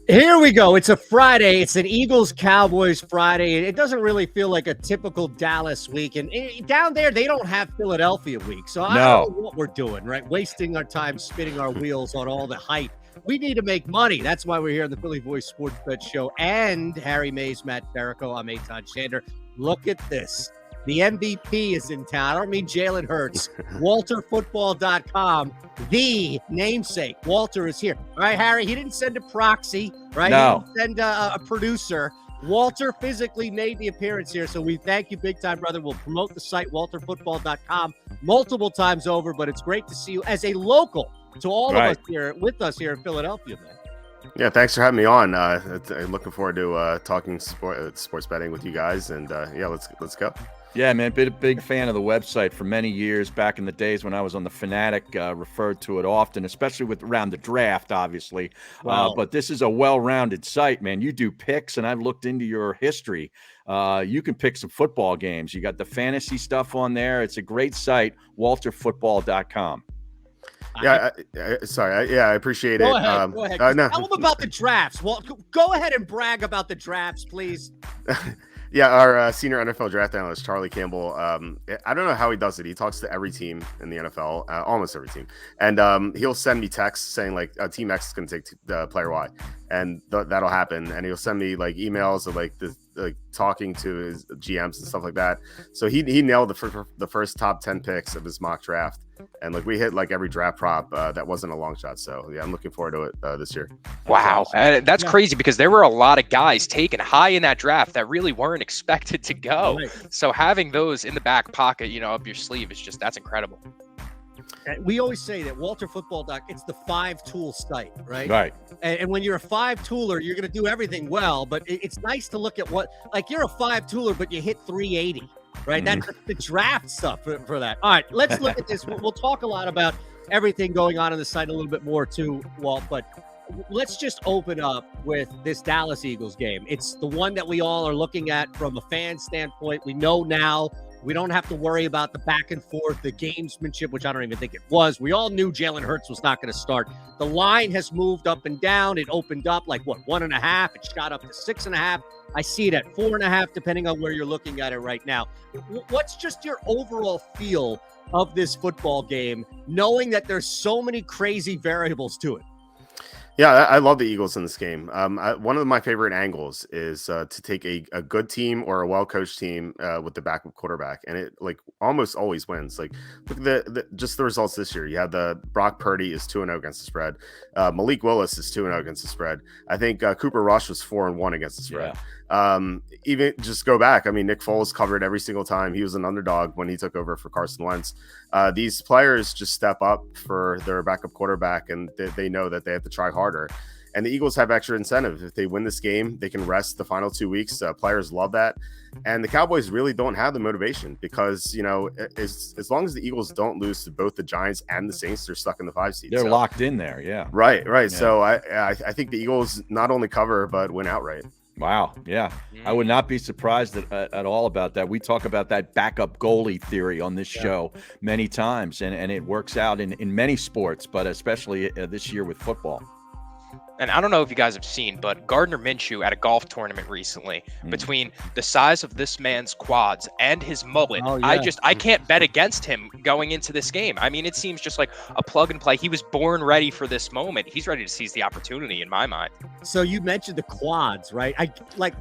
Here we go. It's a Friday. It's an Eagles-Cowboys Friday. It doesn't really feel like a typical Dallas week. And down there, they don't have Philadelphia week. So I don't know what we're doing, right? Wasting our time spinning our wheels on all the hype. We need to make money. That's why we're here on the Philly Voice SportsBets show. And Harry Mays, Matt Ferrico, I'm Eitan Shander. Look at this. The MVP is in town. I don't mean Jalen Hurts. WalterFootball.com, the namesake. Walter is here. All right, Harry, he didn't send a proxy, right? No. He didn't send a producer. Walter physically made the appearance here, so we thank you big time, brother. We'll promote the site, WalterFootball.com, multiple times over, but it's great to see you as a local to all of us here, with us here in Philadelphia, man. Yeah, thanks for having me on. Looking forward to talking sports betting with you guys, and let's go. Yeah, man, been a big fan of the website for many years. Back in the days when I was on the Fanatic, referred to it often, especially around the draft, obviously. Wow. But this is a well-rounded site, man. You do picks, and I've looked into your history. You can pick some football games. You got the fantasy stuff on there. It's a great site, WalterFootball.com. Yeah, I appreciate it. Go ahead. No. Tell them about the drafts. Well, go ahead and brag about the drafts, please. Yeah, our senior NFL draft analyst, Charlie Campbell, I don't know how he does it. He talks to every team in the NFL, almost every team. And he'll send me texts saying, like, Team X is going to take player Y. And that'll happen. And he'll send me, like, emails of, like, talking to his GMs and stuff like that. So he nailed the first top 10 picks of his mock draft. And, like, we hit, like, every draft prop that wasn't a long shot. So, yeah, I'm looking forward to it this year. Wow. That's crazy because there were a lot of guys taken high in that draft that really weren't expected to go. Right. So having those in the back pocket, up your sleeve is that's incredible. We always say that WalterFootball.com, it's the 5-tool site, right? Right. And when you're a 5-tooler, you're going to do everything well, but it's nice to look at you're a 5-tooler, but you hit 380, right? That's the draft stuff for that. All right, let's look at this. We'll talk a lot about everything going on the site a little bit more too, Walt, but let's just open up with this Dallas Eagles game. It's the one that we all are looking at from a fan standpoint. We know now. We don't have to worry about the back and forth, the gamesmanship, which I don't even think it was. We all knew Jalen Hurts was not going to start. The line has moved up and down. It opened up 1.5. It shot up to 6.5. I see it at 4.5, depending on where you're looking at it right now. What's just your overall feel of this football game, knowing that there's so many crazy variables to it? Yeah, I love the Eagles in this game. One of my favorite angles is to take a good team or a well-coached team with the backup quarterback, and it almost always wins. Look at just the results this year. You had the Brock Purdy is 2-0 against the spread. Malik Willis is 2-0 against the spread. I think Cooper Rush was 4-1 against the spread. Yeah. Even just go back. I mean, Nick Foles covered every single time. He was an underdog when he took over for Carson Wentz. These players just step up for their backup quarterback, and they know that they have to try harder. And the Eagles have extra incentive. If they win this game, they can rest the final 2 weeks. Players love that. And the Cowboys really don't have the motivation because, as long as the Eagles don't lose to both the Giants and the Saints, they're stuck in the 5 seed. They're locked in there, yeah. Right. Yeah. So I think the Eagles not only cover, but win outright. Wow. Yeah. I would not be surprised at all about that. We talk about that backup goalie theory on this show many times, and it works out in many sports, but especially this year with football. And I don't know if you guys have seen, but Gardner Minshew at a golf tournament recently, between the size of this man's quads and his mullet, I can't bet against him going into this game. I mean, it seems just like a plug and play. He was born ready for this moment. He's ready to seize the opportunity in my mind. So you mentioned the quads, right?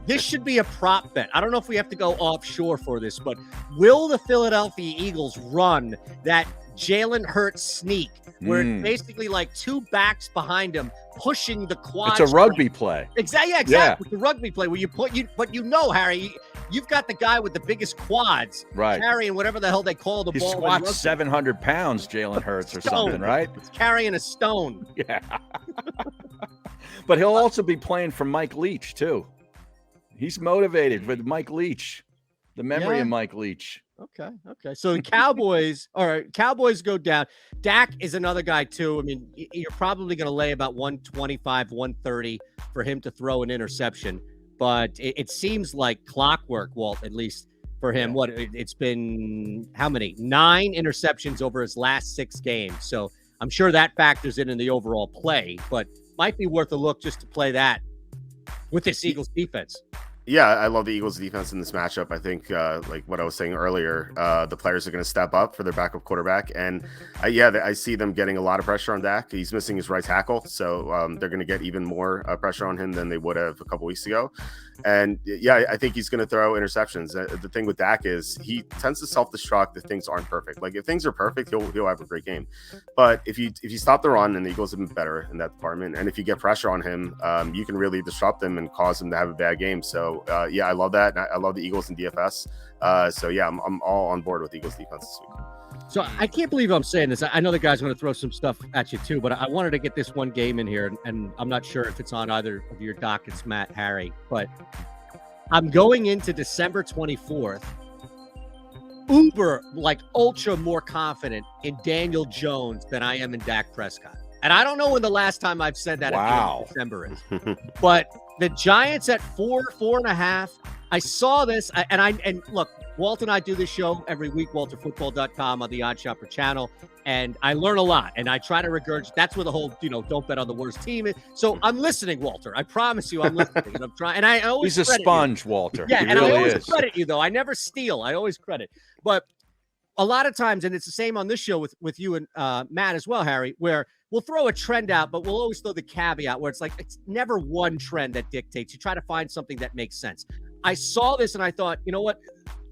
This should be a prop bet. I don't know if we have to go offshore for this, but will the Philadelphia Eagles run that Jalen Hurts sneak where it's basically like two backs behind him pushing the quads? It's a rugby play. Exactly. Yeah. The rugby play where but Harry, you've got the guy with the biggest quads carrying whatever the hell they call the ball. He squats 700 pounds, Jalen Hurts, or something, right? He's carrying a stone. Yeah. But he'll also be playing for Mike Leach, too. He's motivated with Mike Leach, the memory of Mike Leach. Okay. So the Cowboys, all right, Cowboys go down. Dak is another guy, too. I mean, you're probably going to lay about 125, 130 for him to throw an interception. But it seems like clockwork, Walt, at least for him. What it's been, how many? 9 interceptions over his last 6 games. So I'm sure that factors in the overall play, but might be worth a look just to play that with this Eagles defense. Yeah, I love the Eagles defense in this matchup. I think, like what I was saying earlier, the players are going to step up for their backup quarterback. And I see them getting a lot of pressure on Dak. He's missing his right tackle. So they're going to get even more pressure on him than they would have a couple weeks ago. And yeah, I think he's going to throw interceptions. The thing with Dak is he tends to self-destruct if things aren't perfect. Like if things are perfect, he'll have a great game. But if you stop the run, and the Eagles have been better in that department, and if you get pressure on him, you can really disrupt him and cause him to have a bad game. So yeah, I love that. I love the Eagles in DFS. So yeah, I'm all on board with the Eagles defense this week. So I can't believe I'm saying this. I know the guy's going to throw some stuff at you too, but I wanted to get this one game in here, and I'm not sure if it's on either of your dockets, Matt, Harry, but I'm going into December 24th, ultra more confident in Daniel Jones than I am in Dak Prescott. And I don't know when the last time I've said that in December is, but the Giants at 4.5. I saw this, and look, Walt and I do this show every week, WalterFootball.com on the Odd Shopper channel, and I learn a lot, and I try to regurgitate. That's where the whole, don't bet on the worst team is. So I'm listening, Walter. I promise you I'm listening, and I'm trying. And I always He's a sponge, Walter. Yeah, he and really I always is. credit you, though. I never steal. I always credit. But a lot of times, and it's the same on this show with you and Matt as well, Harry, where we'll throw a trend out, but we'll always throw the caveat where it's like it's never one trend that dictates. You try to find something that makes sense. I saw this and I thought, you know what?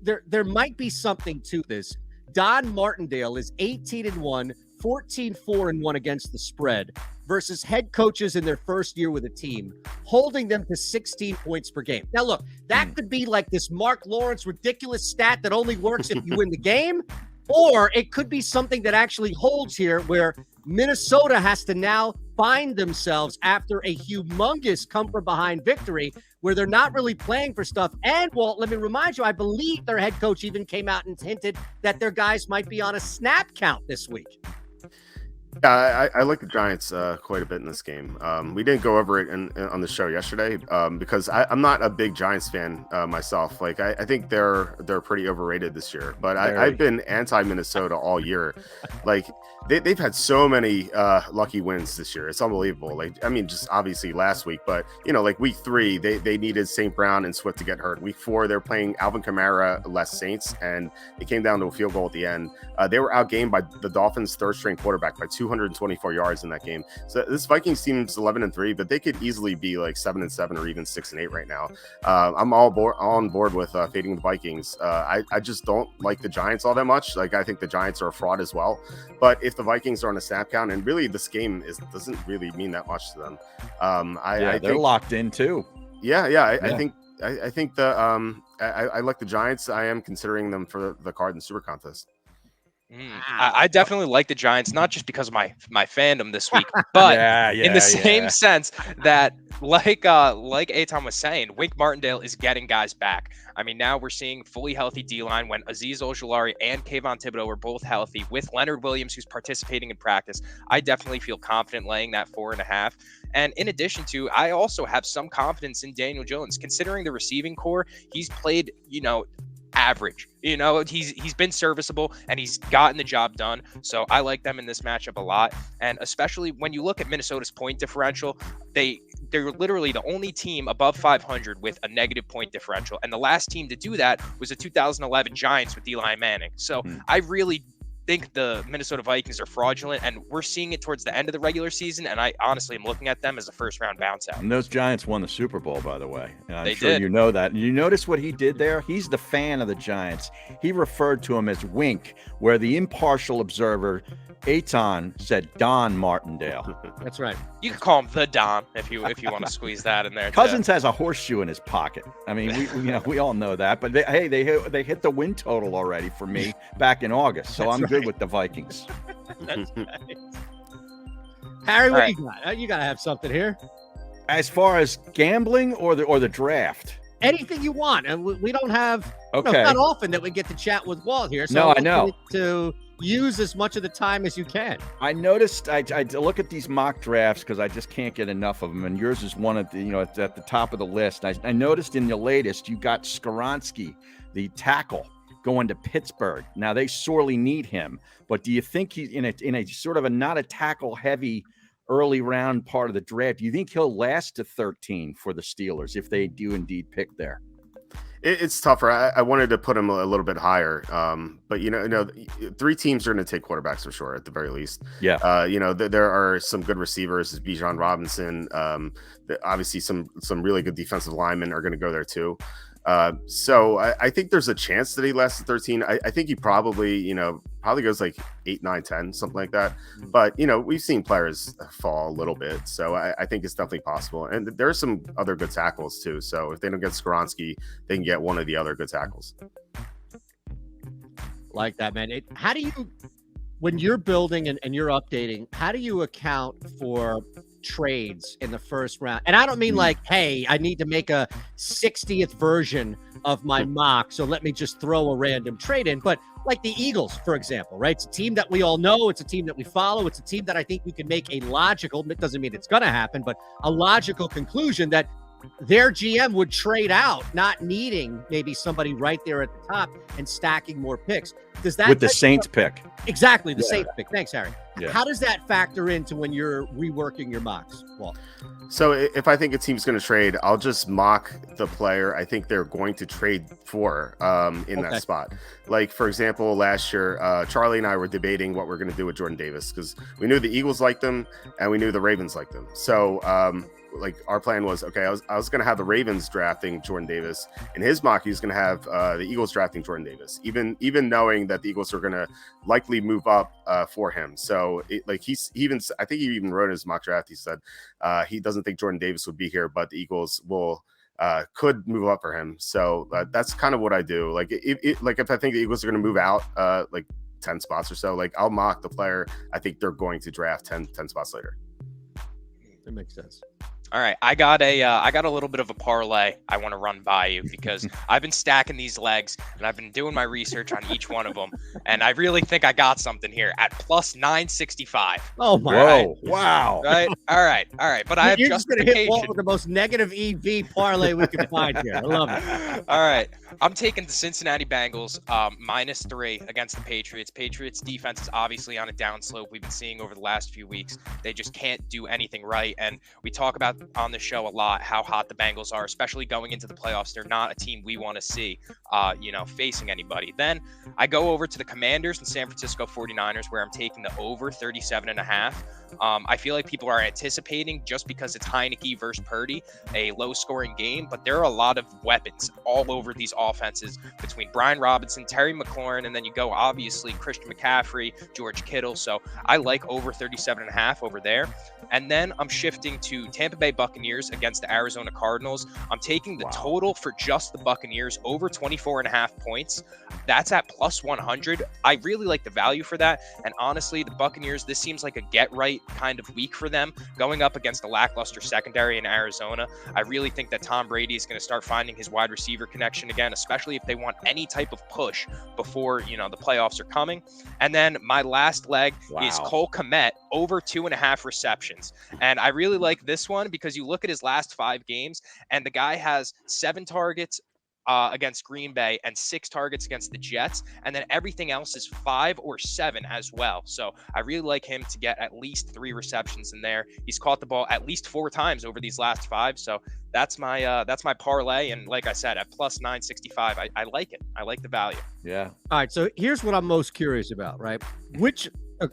There might be something to this. Don Martindale is 18-1, 14-4-1 against the spread versus head coaches in their first year with a team, holding them to 16 points per game. Now, look, that could be like this Mark Lawrence ridiculous stat that only works if you win the game, or it could be something that actually holds here where Minnesota has to now find themselves after a humongous come-from-behind victory where they're not really playing for stuff. And, Walt, let me remind you, I believe their head coach even came out and hinted that their guys might be on a snap count this week. Yeah, I like the Giants quite a bit in this game. We didn't go over it on the show yesterday because I'm not a big Giants fan myself. Like I think they're pretty overrated this year. But I've been anti-Minnesota all year. Like they've had so many lucky wins this year. It's unbelievable. Like I mean, just obviously last week, but like week 3, they needed St. Brown and Swift to get hurt. Week 4, they're playing Alvin Kamara less Saints, and it came down to a field goal at the end. They were outgained by the Dolphins' third-string quarterback by 224 yards in that game. So this Vikings team's 11-3, but they could easily be like 7-7 or even 6-8 right now. I'm all on board with fading the Vikings. I just don't like the Giants all that much. Like I think the Giants are a fraud as well. But if the Vikings are on a snap count, and really this game doesn't really mean that much to them. I they're think, locked in too. I think I like the Giants. I am considering them for the card and super contest. I definitely like the Giants, not just because of my fandom this week, but in the same sense that, like Eitan was saying, Wink Martindale is getting guys back. I mean, now we're seeing fully healthy D-line when Azeez Ojulari and Kayvon Thibodeau were both healthy, with Leonard Williams, who's participating in practice. I definitely feel confident laying that 4.5. And in addition to, I also have some confidence in Daniel Jones, considering the receiving core. He's played, average. He's been serviceable and he's gotten the job done. So I like them in this matchup a lot. And especially when you look at Minnesota's point differential, they're literally the only team above 500 with a negative point differential. And the last team to do that was the 2011 Giants with Eli Manning. So I really think the Minnesota Vikings are fraudulent, and we're seeing it towards the end of the regular season, and I honestly am looking at them as a first-round bounce out. And those Giants won the Super Bowl, by the way. And I'm they sure did. You know that. You notice what he did there? He's the fan of the Giants. He referred to him as Wink, where the impartial observer, Eitan, said Don Martindale. That's right. You could call him the Don if you want to squeeze that in there. Cousins has a horseshoe in his pocket. I mean, we all know that. But they hit the win total already for me back in August, so I'm good with the Vikings. That's right. Harry, what do you got? You got to have something here. As far as gambling or the draft, anything you want, and we don't have. Okay. It's not often that we get to chat with Walt here. So no, I know. To use as much of the time as you can. I noticed I look at these mock drafts because I just can't get enough of them, and yours is one of the it's at the top of the list. I noticed in the latest you got Skoronski, the tackle, going to Pittsburgh. Now they sorely need him, but do you think he's in a sort of a not a tackle heavy early round part of the draft. Do you think he'll last to 13 for the Steelers if they do indeed pick there? It's tougher. I wanted to put him a little bit higher, but three teams are going to take quarterbacks for sure, at the very least. Yeah. There are some good receivers, Bijan Robinson. Obviously, some really good defensive linemen are going to go there too. So I think there's a chance that he lasts at 13. I think he probably goes like 8, 9, 10, something like that. But, we've seen players fall a little bit. So I think it's definitely possible. And there are some other good tackles too. So if they don't get Skoronski, they can get one of the other good tackles. Like that, man. How do you, when you're building and you're updating, how do you account for trades in the first round? And I don't mean like, hey, I need to make a 60th version of my mock, so let me just throw a random trade in. But like the Eagles, for example, right? It's a team that we all know. It's a team that we follow. It's a team that I think we can make a logical, it doesn't mean it's going to happen, but a logical conclusion that their GM would trade out, not needing maybe somebody right there at the top and stacking more picks. Does that with the Saints pick? Exactly, the Saints pick. Thanks, Harry. Yeah. How does that factor into when you're reworking your mocks, Walt? So if I think a team's going to trade, I'll just mock the player I think they're going to trade for in that spot. Like, for example, last year, Charlie and I were debating what we're going to do with Jordan Davis because we knew the Eagles liked him and we knew the Ravens liked him. So our plan was, okay, I was going to have the Ravens drafting Jordan Davis. In his mock, he was going to have the Eagles drafting Jordan Davis, even knowing that the Eagles are going to likely move up for him. So I think he even wrote in his mock draft, he said he doesn't think Jordan Davis would be here, but the Eagles could move up for him. So that's kind of what I do. Like if I think the Eagles are going to move out 10 spots or so, I'll mock the player I think they're going to draft 10 spots later. That makes sense. All right, I got a little bit of a parlay I want to run by you because I've been stacking these legs and I've been doing my research on each one of them, and I really think I got something here at plus 965. Oh my! Whoa! Wow! Right? All right. But I have You're just going to hit Walt justification. with the most negative EV parlay we can find here. I love it. All right, I'm taking the Cincinnati Bengals -3 against the Patriots. Patriots defense is obviously on a downslope. We've been seeing over the last few weeks. They just can't do anything right, and we talk about on the show a lot how hot the Bengals are, especially going into the playoffs. They're not a team we want to see, facing anybody. Then I go over to the Commanders and San Francisco 49ers, where I'm taking the over 37.5. I feel like people are anticipating, just because it's Heineke versus Purdy, a low-scoring game, but there are a lot of weapons all over these offenses between Brian Robinson, Terry McLaurin, and then you go, obviously, Christian McCaffrey, George Kittle. So I like over 37.5 over there. And then I'm shifting to Tampa Bay Buccaneers against the Arizona Cardinals. I'm taking the total for just the Buccaneers over 24.5 points. That's at plus 100. I really like the value for that. And honestly, the Buccaneers, this seems like a get-right kind of week for them, going up against a lackluster secondary in Arizona. I really think that Tom Brady is going to start finding his wide receiver connection again, especially if they want any type of push before, the playoffs are coming. And then my last leg is Cole Kmet over 2.5 receptions. And I really like this one because you look at his last 5 games and the guy has 7 targets against Green Bay and 6 targets against the Jets. And then everything else is 5 or 7 as well. So I really like him to get at least 3 receptions in there. He's caught the ball at least 4 times over these last 5. So that's my parlay. And like I said, at plus 965, I like it. I like the value. Yeah. All right. So here's what I'm most curious about, right?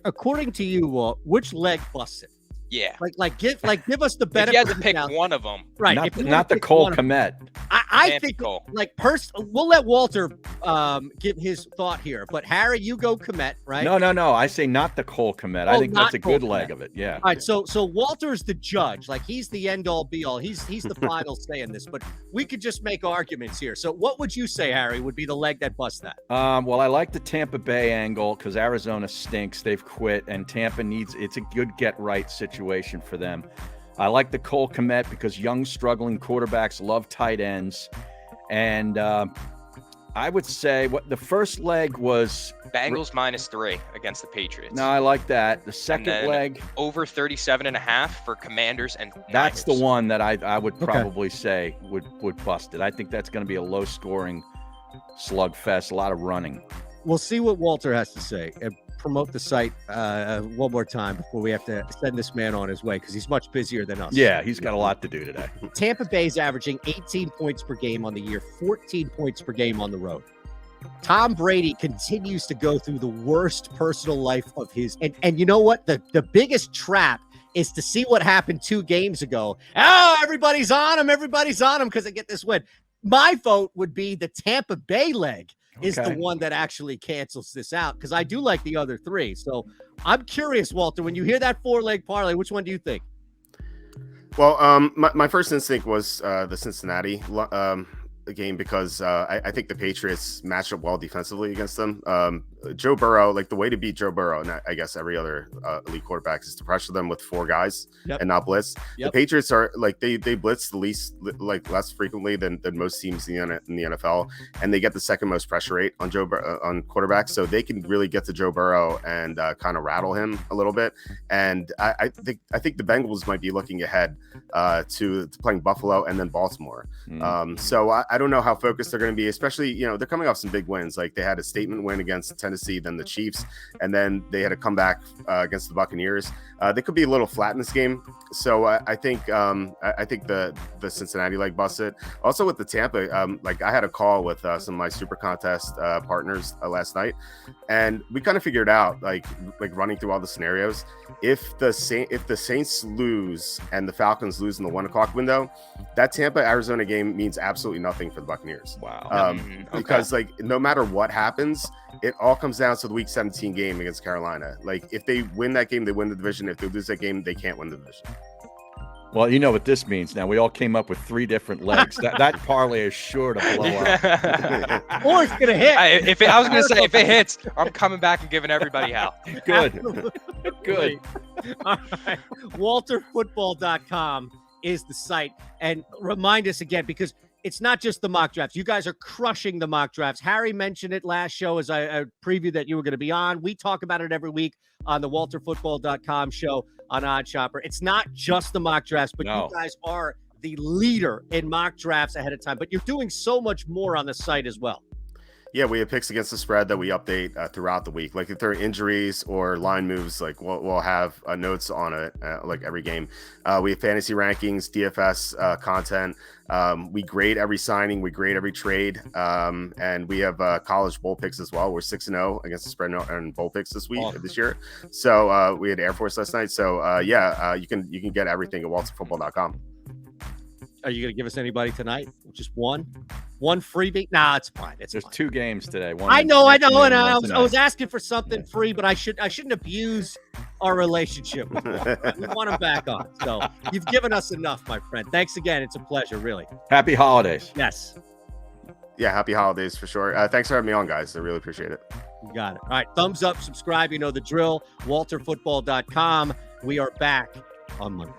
According to you, Walt, which leg busted? Yeah. Give us the benefit. If you had to pick one of them. Right. Not the Cole Kmet. I think we'll let Walter give his thought here, but Harry, you go Kmet, right? No. I say not the Cole Kmet. I think that's a good leg of it. Yeah. All right. So Walter's the judge. He's the end all be all. He's the final say in this, but we could just make arguments here. So what would you say, Harry, would be the leg that busts that? Well, I like the Tampa Bay angle because Arizona stinks. They've quit, and Tampa it's a good get-right situation for them. I like the Cole Kmet because young, struggling quarterbacks love tight ends. And I would say the first leg was Bengals -3 against the Patriots. No, I like that. The second leg over 37.5 for Commanders and that's Niners. the one that I would probably say would bust it. I think that's going to be a low-scoring slugfest, a lot of running. We'll see what Walter has to say. promote the site one more time before we have to send this man on his way because he's much busier than us. Yeah, he's got a lot to do today. Tampa Bay's averaging 18 points per game on the year, 14 points per game on the road. Tom Brady continues to go through the worst personal life of his. And you know what? The biggest trap is to see what happened 2 games ago. Oh, everybody's on him. Everybody's on him because they get this win. My vote would be the Tampa Bay leg is the one that actually cancels this out because I do like the other 3. So I'm curious, Walter, when you hear that 4-leg parlay, which one do you think? Well, my first instinct was the Cincinnati game because I think the Patriots matched up well defensively against them. Joe Burrow, like the way to beat Joe Burrow, and I guess every other elite quarterback, is to pressure them with 4 guys and not blitz. The Patriots are like they blitz the least, like less frequently than most teams in the NFL, and they get the second most pressure rate on on quarterbacks, so they can really get to Joe Burrow and kind of rattle him a little bit. And I think the Bengals might be looking ahead to playing Buffalo and then Baltimore. So I don't know how focused they're going to be, especially they're coming off some big wins. Like they had a statement win against Tennessee, then the Chiefs, and then they had to come back against the Buccaneers. They could be a little flat in this game, so I think the Cincinnati leg busted. Also with the Tampa, like I had a call with some of my Super Contest partners last night, and we kind of figured out like running through all the scenarios. If the Saints lose and the Falcons lose in the 1 o'clock window, that Tampa Arizona game means absolutely nothing for the Buccaneers. Wow. Because like no matter what happens, it all comes down to the Week 17 game against Carolina. Like if they win that game, they win the division. If they lose that game, they can't win the division. Well, you know what this means now. We all came up with 3 different legs. That parlay is sure to blow up. Or it's gonna hit. I was gonna say if it hits, I'm coming back and giving everybody hell. Good. Good. All right. WalterFootball.com is the site. And remind us again, because it's not just the mock drafts. You guys are crushing the mock drafts. Harry mentioned it last show as I previewed that you were going to be on. We talk about it every week on the WalterFootball.com show on OddsShopper. It's not just the mock drafts, but you guys are the leader in mock drafts ahead of time. But you're doing so much more on the site as well. Yeah, we have picks against the spread that we update throughout the week. Like if there are injuries or line moves, like we'll have notes on it like every game. We have fantasy rankings, DFS content. We grade every signing, we grade every trade, and we have college bowl picks as well. We're 6-0 against the spread and bowl picks this year. So we had Air Force last night. So you can get everything at WalterFootball.com. Are you going to give us anybody tonight? Just one freebie? Nah, it's fine. There's fine. 2 games today. I know. And I was asking for something free, but I shouldn't abuse our relationship with you. We want him back on. So you've given us enough, my friend. Thanks again. It's a pleasure, really. Happy holidays. Yes. Yeah, happy holidays for sure. Thanks for having me on, guys. I really appreciate it. You got it. All right. Thumbs up, subscribe. You know the drill. WalterFootball.com. We are back on Monday.